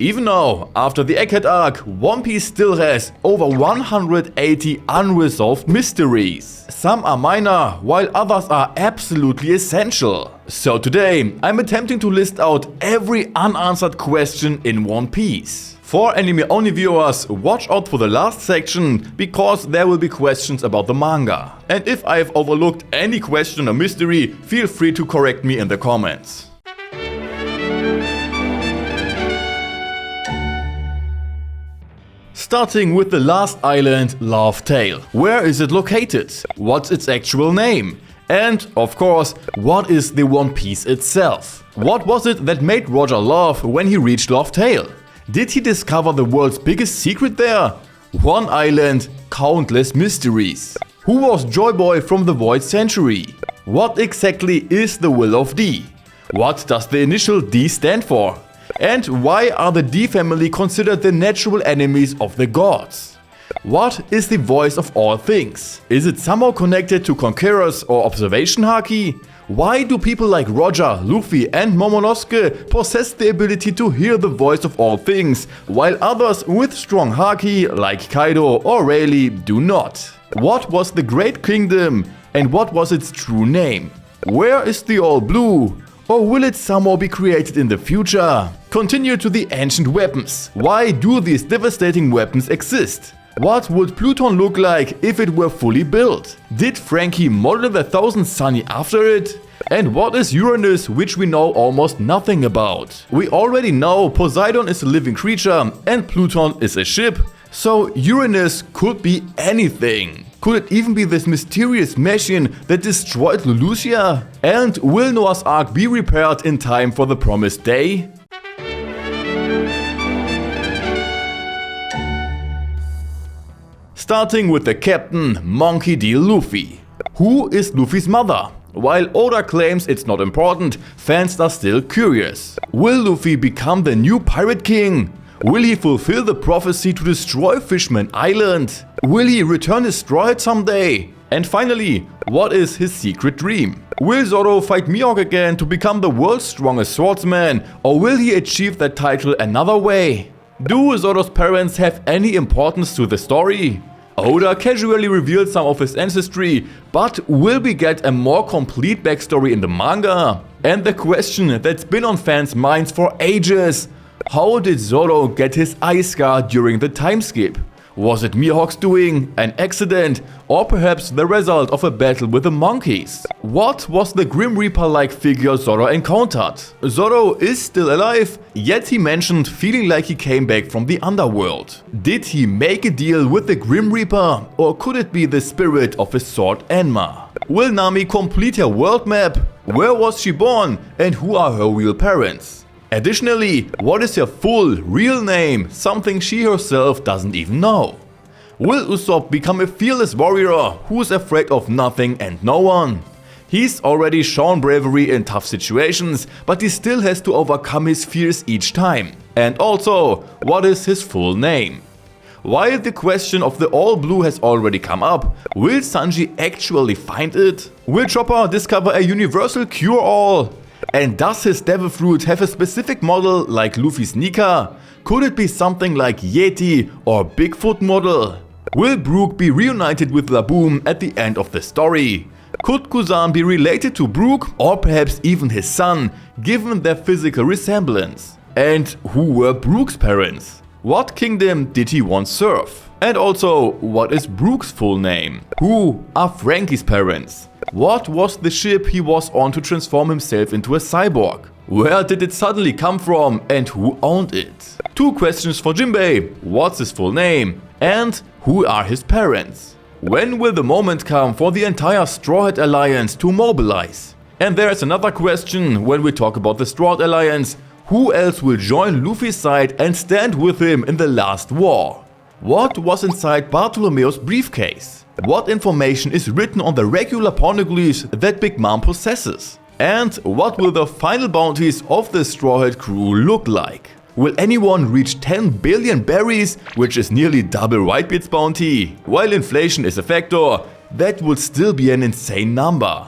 Even now, after the Egghead arc, One Piece still has over 180 unresolved mysteries. Some are minor, while others are absolutely essential. So today, I'm attempting to list out every unanswered question in One Piece. For anime-only viewers, watch out for the last section, because there will be questions about the manga. And if I have overlooked any question or mystery, feel free to correct me in the comments. Starting with the last island, Laugh Tale. Where is it located? What's its actual name? And, of course, what is the One Piece itself? What was it that made Roger laugh when he reached Laugh Tale? Did he discover the world's biggest secret there? One island, countless mysteries. Who was Joy Boy from the Void Century? What exactly is the Will of D? What does the initial D stand for? And why are the D family considered the natural enemies of the gods? What is the voice of all things? Is it somehow connected to Conqueror's or Observation Haki? Why do people like Roger, Luffy and Momonosuke possess the ability to hear the voice of all things, while others with strong Haki like Kaido or Rayleigh do not? What was the Great Kingdom and what was its true name? Where is the All Blue? Or will it somehow be created in the future? Continue to the ancient weapons. Why do these devastating weapons exist? What would Pluton look like if it were fully built? Did Frankie model the Thousand Sunny after it? And what is Uranus, which we know almost nothing about? We already know Poseidon is a living creature and Pluton is a ship, so Uranus could be anything. Could it even be this mysterious machine that destroyed Lulusia? And will Noah's Ark be repaired in time for the promised day? Starting with the captain, Monkey D. Luffy. Who is Luffy's mother? While Oda claims it's not important, fans are still curious. Will Luffy become the new Pirate King? Will he fulfill the prophecy to destroy Fishman Island? Will he return his straw hat someday? And finally, what is his secret dream? Will Zoro fight Mihawk again to become the world's strongest swordsman, or will he achieve that title another way? Do Zoro's parents have any importance to the story? Oda casually revealed some of his ancestry, but will we get a more complete backstory in the manga? And the question that's been on fans' minds for ages: how did Zoro get his eye scar during the time skip? Was it Mihawk's doing, an accident, or perhaps the result of a battle with the monkeys? What was the Grim Reaper-like figure Zoro encountered? Zoro is still alive, yet he mentioned feeling like he came back from the underworld. Did he make a deal with the Grim Reaper, or could it be the spirit of his sword Enma? Will Nami complete her world map? Where was she born, and who are her real parents? Additionally, what is her full, real name, something she herself doesn't even know? Will Usopp become a fearless warrior who's afraid of nothing and no one? He's already shown bravery in tough situations, but he still has to overcome his fears each time. And also, what is his full name? While the question of the All Blue has already come up, will Sanji actually find it? Will Chopper discover a universal cure-all? And does his Devil Fruit have a specific model like Luffy's Nika? Could it be something like Yeti or Bigfoot model? Will Brook be reunited with Laboom at the end of the story? Could Kuzan be related to Brook or perhaps even his son, given their physical resemblance? And who were Brook's parents? What kingdom did he once serve? And also, what is Brook's full name? Who are Frankie's parents? What was the ship he was on to transform himself into a cyborg? Where did it suddenly come from and who owned it? 2 questions for Jinbei: what's his full name? And who are his parents? When will the moment come for the entire Straw Hat Alliance to mobilize? And there's another question when we talk about the Straw Hat Alliance: who else will join Luffy's side and stand with him in the last war? What was inside Bartholomeo's briefcase? What information is written on the regular poneglyphs that Big Mom possesses? And what will the final bounties of the Straw Hat crew look like? Will anyone reach 10 billion berries, which is nearly double Whitebeard's bounty? While inflation is a factor, that would still be an insane number.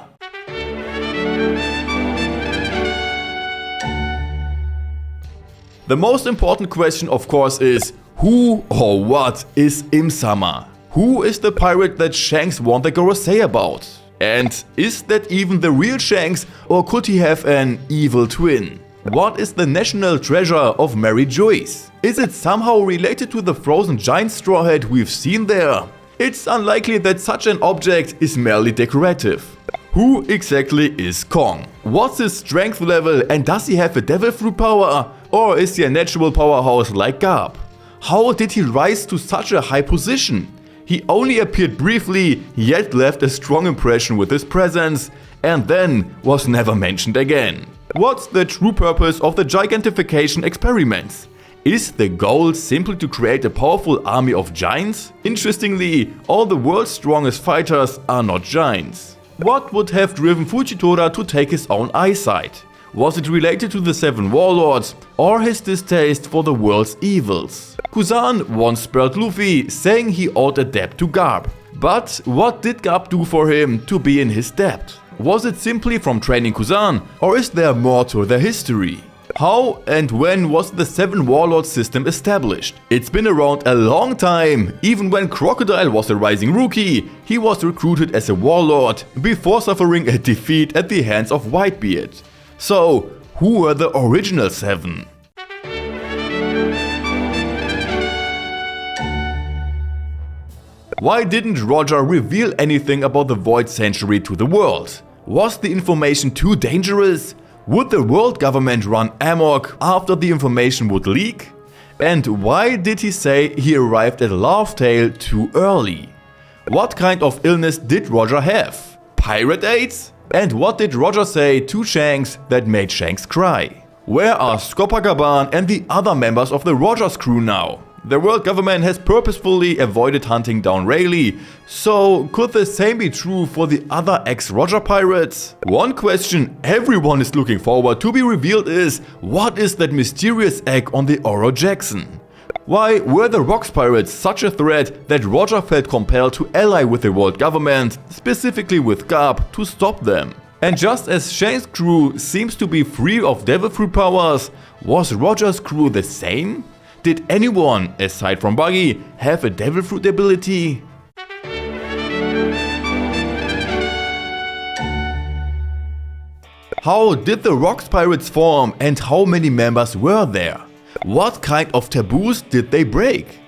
The most important question, of course, is who or what is Im-sama? Who is the pirate that Shanks warned the Gorosei about? And is that even the real Shanks, or could he have an evil twin? What is the national treasure of Mary Joyce? Is it somehow related to the frozen giant straw hat we've seen there? It's unlikely that such an object is merely decorative. Who exactly is Kong? What's his strength level, and does he have a devil fruit power? Or is he a natural powerhouse like Garp? How did he rise to such a high position? He only appeared briefly, yet left a strong impression with his presence, and then was never mentioned again. What's the true purpose of the gigantification experiments? Is the goal simply to create a powerful army of giants? Interestingly, all the world's strongest fighters are not giants. What would have driven Fujitora to take his own eyesight? Was it related to the 7 warlords, or his distaste for the world's evils? Kuzan once spared Luffy, saying he owed a debt to Garp. But what did Garp do for him to be in his debt? Was it simply from training Kuzan, or is there more to their history? How and when was the 7 warlord system established? It's been around a long time. Even when Crocodile was a rising rookie, he was recruited as a warlord before suffering a defeat at the hands of Whitebeard. So, who were the original 7? Why didn't Roger reveal anything about the Void Century to the world? Was the information too dangerous? Would the world government run amok after the information would leak? And why did he say he arrived at Laugh Tale too early? What kind of illness did Roger have? Pirate AIDS? And what did Roger say to Shanks that made Shanks cry? Where are Skopagaban and the other members of the Rogers crew now? The world government has purposefully avoided hunting down Rayleigh, so could the same be true for the other ex-Roger pirates? One question everyone is looking forward to be revealed is, what is that mysterious egg on the Oro Jackson? Why were the Rocks pirates such a threat that Roger felt compelled to ally with the world government, specifically with Garp, to stop them? And just as Shanks' crew seems to be free of devil fruit powers, was Roger's crew the same? Did anyone, aside from Buggy, have a devil fruit ability? How did the Rocks pirates form and how many members were there? What kind of taboos did they break?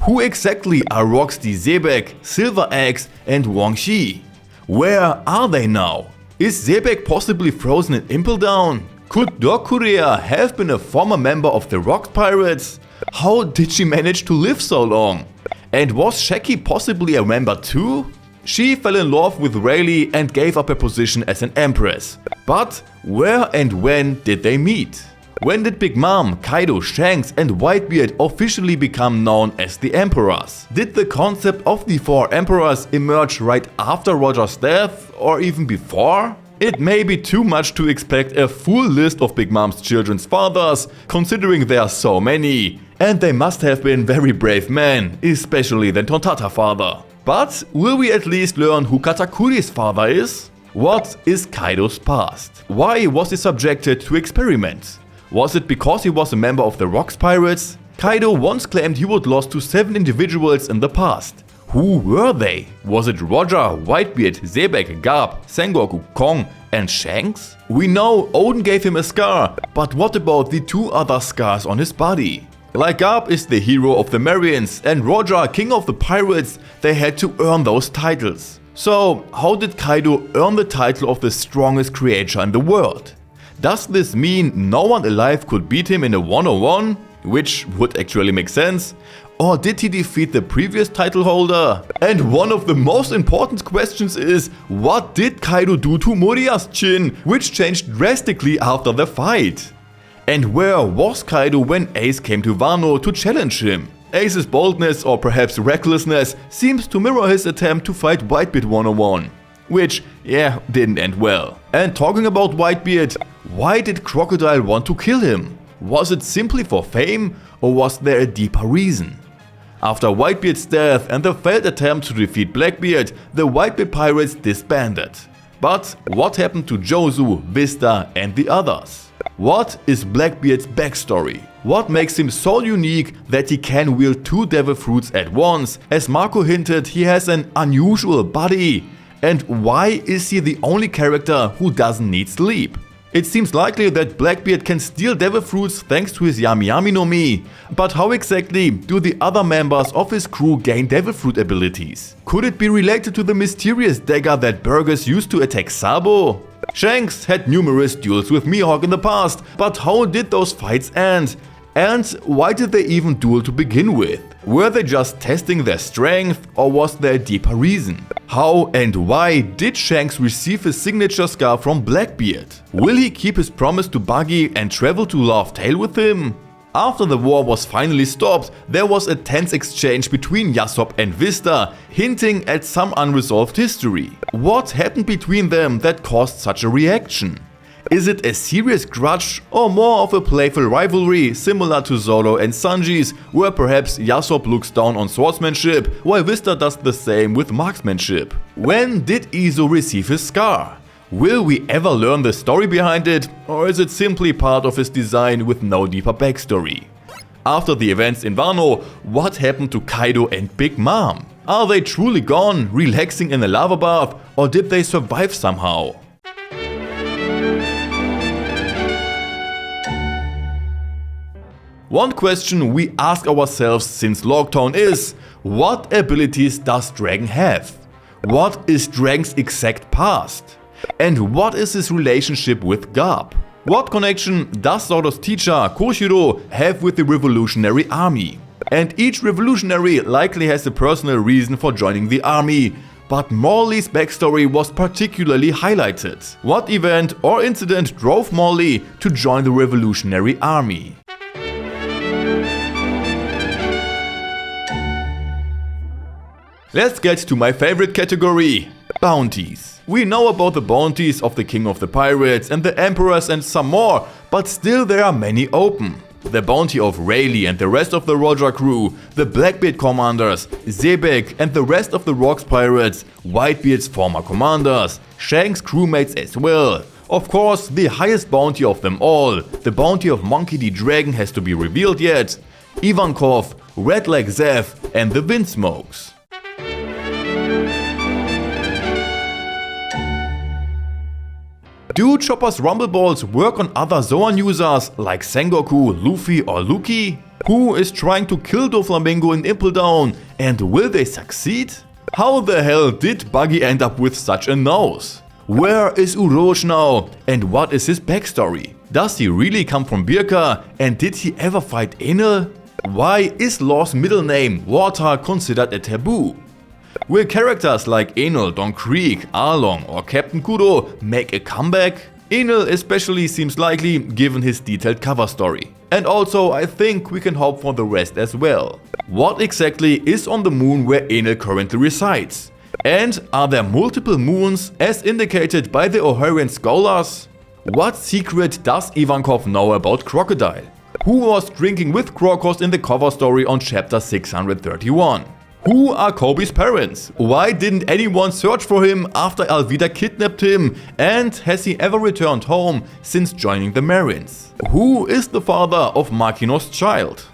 Who exactly are Roxy Zebek, Silver Axe and Wang Shi? Where are they now? Is Zebek possibly frozen in Impel Down? Could Dog Korea have been a former member of the Rocks pirates? How did she manage to live so long? And was Shaki possibly a member too? She fell in love with Rayleigh and gave up her position as an empress. But where and when did they meet? When did Big Mom, Kaido, Shanks and Whitebeard officially become known as the Emperors? Did the concept of the 4 Emperors emerge right after Roger's death or even before? It may be too much to expect a full list of Big Mom's children's fathers, considering there are so many. And they must have been very brave men, especially the Tontata father. But will we at least learn who Katakuri's father is? What is Kaido's past? Why was he subjected to experiments? Was it because he was a member of the Rocks Pirates? Kaido once claimed he would lost to 7 individuals in the past. Who were they? Was it Roger, Whitebeard, Zebek, Garp, Sengoku, Kong and Shanks? We know Oden gave him a scar, but what about the 2 other scars on his body? Like Garp is the hero of the Marians and Roger king of the pirates, they had to earn those titles. So how did Kaido earn the title of the strongest creature in the world? Does this mean no one alive could beat him in a 1-on-1? Which would actually make sense. Or did he defeat the previous title holder? And one of the most important questions is, what did Kaido do to Moriya's chin, which changed drastically after the fight? And where was Kaido when Ace came to Wano to challenge him? Ace's boldness or perhaps recklessness seems to mirror his attempt to fight Whitebeard 1-on-1. Which, yeah, didn't end well. And talking about Whitebeard, why did Crocodile want to kill him? Was it simply for fame, or was there a deeper reason? After Whitebeard's death and the failed attempt to defeat Blackbeard, the Whitebeard pirates disbanded. But what happened to Jozu, Vista and the others? What is Blackbeard's backstory? What makes him so unique that he can wield 2 devil fruits at once? As Marco hinted, he has an unusual body. And why is he the only character who doesn't need sleep? It seems likely that Blackbeard can steal devil fruits thanks to his Yami Yami no Mi. But how exactly do the other members of his crew gain devil fruit abilities? Could it be related to the mysterious dagger that Burgess used to attack Sabo? Shanks had numerous duels with Mihawk in the past, but how did those fights end? And why did they even duel to begin with? Were they just testing their strength, or was there a deeper reason? How and why did Shanks receive his signature scar from Blackbeard? Will he keep his promise to Buggy and travel to Laugh Tale with him? After the war was finally stopped, there was a tense exchange between Yasop and Vista, hinting at some unresolved history. What happened between them that caused such a reaction? Is it a serious grudge or more of a playful rivalry similar to Zoro and Sanji's, where perhaps Yasop looks down on swordsmanship while Vista does the same with marksmanship? When did Izo receive his scar? Will we ever learn the story behind it, or is it simply part of his design with no deeper backstory? After the events in Wano, what happened to Kaido and Big Mom? Are they truly gone, relaxing in a lava bath, or did they survive somehow? One question we ask ourselves since Logtown is, what abilities does Dragon have? What is Dragon's exact past? And what is his relationship with Garp? What connection does Zoro's teacher Koshiro have with the Revolutionary Army? And each revolutionary likely has a personal reason for joining the army, but Morley's backstory was particularly highlighted. What event or incident drove Morley to join the Revolutionary Army? Let's get to my favorite category, bounties. We know about the bounties of the King of the Pirates and the Emperors and some more, but still there are many open. The bounty of Rayleigh and the rest of the Roger crew, the Blackbeard commanders, Zebek and the rest of the Rocks pirates, Whitebeard's former commanders, Shanks' crewmates as well. Of course, the highest bounty of them all, the bounty of Monkey D. Dragon, has to be revealed yet. Ivankov, Red Leg Zeff and the Windsmokes. Do Chopper's Rumble Balls work on other Zoan users like Sengoku, Luffy or Lucky? Who is trying to kill Doflamingo in Impeldown, and will they succeed? How the hell did Buggy end up with such a nose? Where is Uroge now, and what is his backstory? Does he really come from Birka, and did he ever fight Enel? Why is Law's middle name, Water, considered a taboo? Will characters like Enel, Don Krieg, Arlong or Captain Kudo make a comeback? Enel especially seems likely given his detailed cover story. And also I think we can hope for the rest as well. What exactly is on the moon where Enel currently resides? And are there multiple moons as indicated by the Oharian scholars? What secret does Ivankov know about Crocodile? Who was drinking with Crocos in the cover story on chapter 631? Who are Kobe's parents? Why didn't anyone search for him after Alvida kidnapped him? And has he ever returned home since joining the Marines? Who is the father of Makino's child?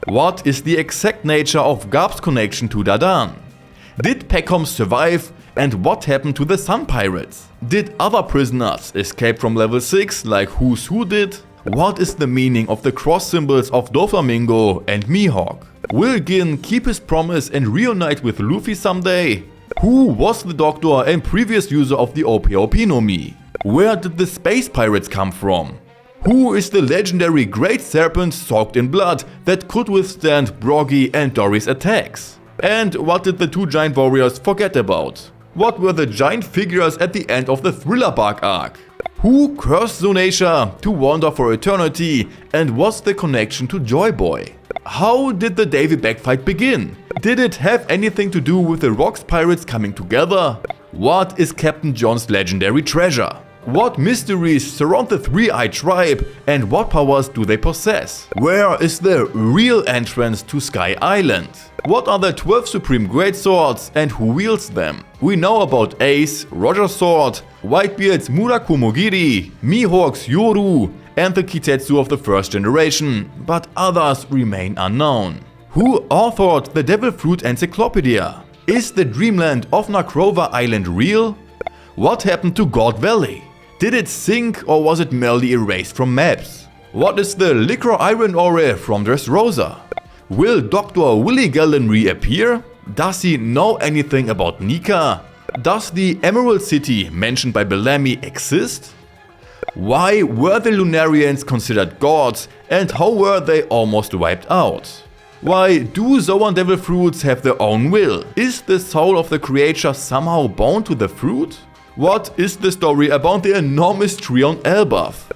What is the exact nature of Garp's connection to Dadan? Did Peckham survive? And what happened to the Sun Pirates? Did other prisoners escape from level 6 like Who's Who did? What is the meaning of the cross symbols of Doflamingo and Mihawk? Will Gin keep his promise and reunite with Luffy someday? Who was the doctor and previous user of the OPOP no Mi? Where did the space pirates come from? Who is the legendary Great Serpent soaked in blood that could withstand Broggy and Dory's attacks? And what did the two giant warriors forget about? What were the giant figures at the end of the Thriller Bark arc? Who cursed Zunisha to wander for eternity, and what's the connection to Joy Boy? How did the Davy Back fight begin? Did it have anything to do with the Rocks pirates coming together? What is Captain John's legendary treasure? What mysteries surround the three-eyed tribe and what powers do they possess? Where is the real entrance to Sky Island? What are the 12 Supreme Greatswords and who wields them? We know about Ace, Roger's sword, Whitebeard's Murakumogiri, Mihawk's Yoru, and the Kitetsu of the first generation, but others remain unknown. Who authored the Devil Fruit Encyclopedia? Is the dreamland of Nakrova Island real? What happened to God Valley? Did it sink or was it merely erased from maps? What is the Liquor Iron Ore from Dressrosa? Will Dr. Willie Gallen reappear? Does he know anything about Nika? Does the Emerald City mentioned by Bellamy exist? Why were the Lunarians considered gods and how were they almost wiped out? Why do Zoan Devil Fruits have their own will? Is the soul of the creature somehow bound to the fruit? What is the story about the enormous tree on Elbaf?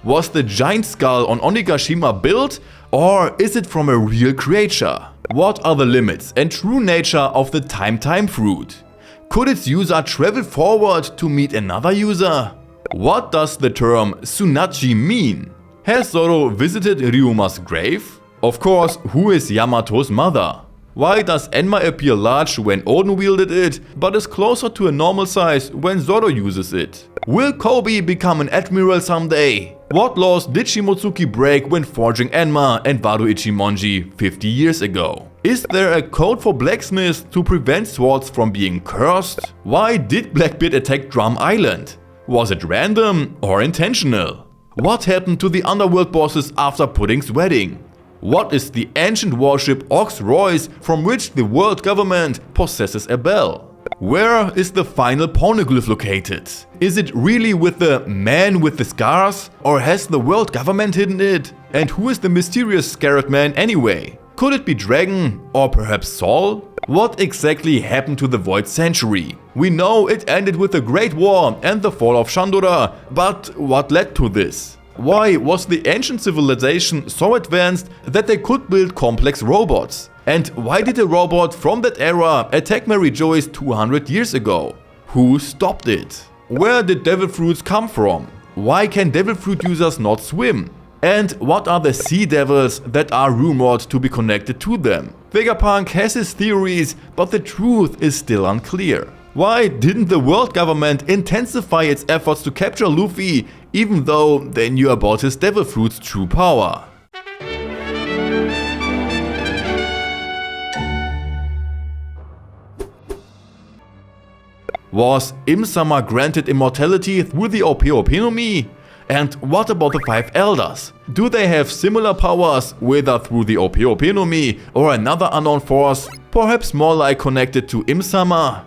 Was the giant skull on Onigashima built or is it from a real creature? What are the limits and true nature of the Time fruit? Could its user travel forward to meet another user? What does the term Tsunachi mean? Has Zoro visited Ryuma's grave? Of course, who is Yamato's mother? Why does Enma appear large when Oden wielded it, but is closer to a normal size when Zoro uses it? Will Kobe become an admiral someday? What laws did Shimotsuki break when forging Enma and Wado Ichimonji 50 years ago? Is there a code for blacksmiths to prevent swords from being cursed? Why did Blackbeard attack Drum Island? Was it random or intentional? What happened to the underworld bosses after Pudding's wedding? What is the ancient warship Ox Royce from which the world government possesses a bell? Where is the final poneglyph located? Is it really with the man with the scars? Or has the world government hidden it? And who is the mysterious scarred man anyway? Could it be Dragon or perhaps Saul? What exactly happened to the Void Century? We know it ended with the Great War and the fall of Shandora, but what led to this? Why was the ancient civilization so advanced that they could build complex robots? And why did a robot from that era attack Mary Joyce 200 years ago? Who stopped it? Where did devil fruits come from? Why can devil fruit users not swim? And what are the sea devils that are rumored to be connected to them? Vegapunk has his theories, but the truth is still unclear. Why didn't the world government intensify its efforts to capture Luffy, even though they knew about his devil fruit's true power? Was Im-sama granted immortality through the Ope-Ope-no-Mi? And what about the 5 elders? Do they have similar powers, whether through the Ope-Ope-no-Mi or another unknown force, perhaps more like connected to Im-sama?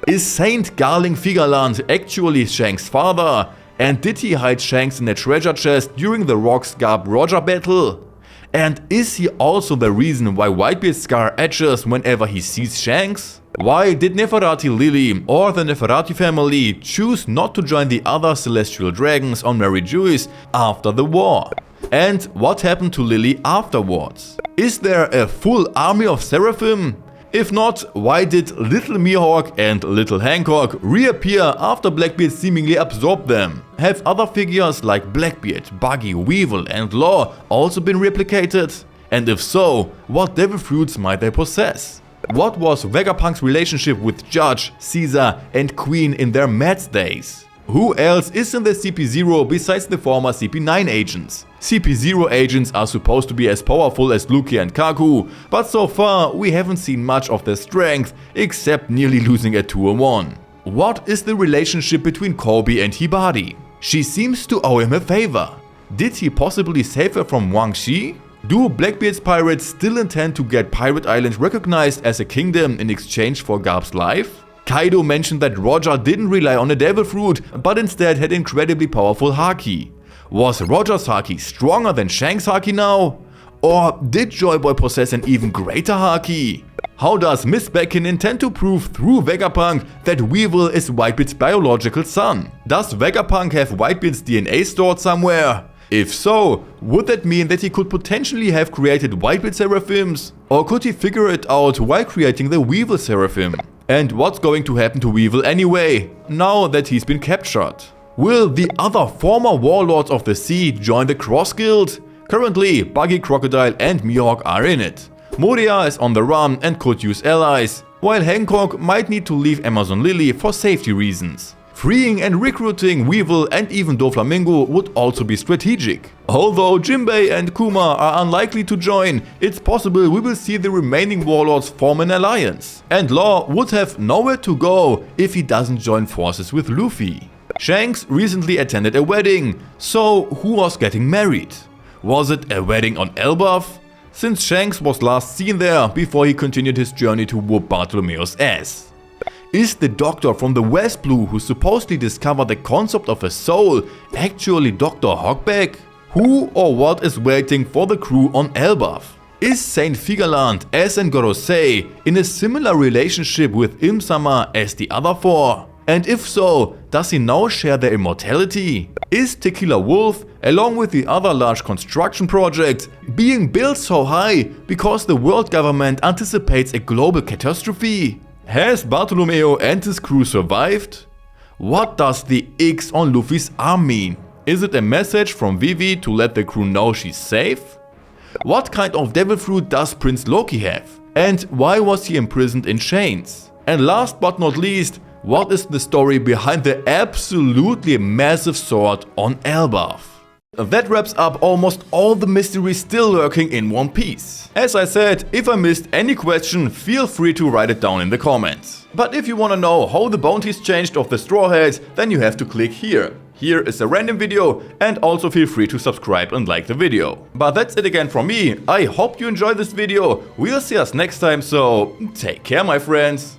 Is Saint Garling Figaland actually Shanks' father? And did he hide Shanks in a treasure chest during the Rock Scarp Roger battle? And is he also the reason why Whitebeard's scar etches whenever he sees Shanks? Why did Neferati Lily or the Neferati family choose not to join the other celestial dragons on Mary Joyce after the war? And what happened to Lily afterwards? Is there a full army of Seraphim? If not, why did Little Mihawk and Little Hancock reappear after Blackbeard seemingly absorbed them? Have other figures like Blackbeard, Buggy, Weevil and Law also been replicated? And if so, what devil fruits might they possess? What was Vegapunk's relationship with Judge, Caesar and Queen in their Mad days? Who else is in the CP0 besides the former CP9 agents? CP0 agents are supposed to be as powerful as Luki and Kaku, but so far we haven't seen much of their strength, except nearly losing a 2-on-1. What is the relationship between Kobe and Hibari? She seems to owe him a favor. Did he possibly save her from Wang Shi? Do Blackbeard's pirates still intend to get Pirate Island recognized as a kingdom in exchange for Garp's life? Kaido mentioned that Roger didn't rely on a devil fruit, but instead had incredibly powerful Haki. Was Roger's Haki stronger than Shanks' Haki now? Or did Joy Boy possess an even greater Haki? How does Miss Beckin intend to prove through Vegapunk that Weevil is Whitebeard's biological son? Does Vegapunk have Whitebeard's DNA stored somewhere? If so, would that mean that he could potentially have created Whitebeard Seraphims? Or could he figure it out while creating the Weevil Seraphim? And what's going to happen to Weevil anyway, now that he's been captured? Will the other former warlords of the sea join the Cross Guild? Currently, Buggy, Crocodile and Mihawk are in it. Moria is on the run and could use allies, while Hancock might need to leave Amazon Lily for safety reasons. Freeing and recruiting Weevil and even Doflamingo would also be strategic. Although Jinbei and Kuma are unlikely to join, it's possible we will see the remaining warlords form an alliance. And Law would have nowhere to go if he doesn't join forces with Luffy. Shanks recently attended a wedding, so who was getting married? Was it a wedding on Elbaf? Since Shanks was last seen there before he continued his journey to whoop Bartholomeo's ass. Is the doctor from the West Blue who supposedly discovered the concept of a soul actually Dr. Hogback? Who or what is waiting for the crew on Elbaf? Is Saint Figaland, as in Gorosei, in a similar relationship with Im-sama as the other four? And if so, does he now share their immortality? Is Tequila Wolf, along with the other large construction projects, being built so high because the world government anticipates a global catastrophe? Has Bartolomeo and his crew survived? What does the X on Luffy's arm mean? Is it a message from Vivi to let the crew know she's safe? What kind of devil fruit does Prince Loki have? And why was he imprisoned in chains? And last but not least, what is the story behind the absolutely massive sword on Elbaf? That wraps up almost all the mysteries still lurking in One Piece. As I said, if I missed any question, feel free to write it down in the comments. But if you wanna know how the bounties changed of the Straw Hats, then you have to click here. Here is a random video, and also feel free to subscribe and like the video. But that's it again from me. I hope you enjoyed this video. We'll see us next time, so take care my friends.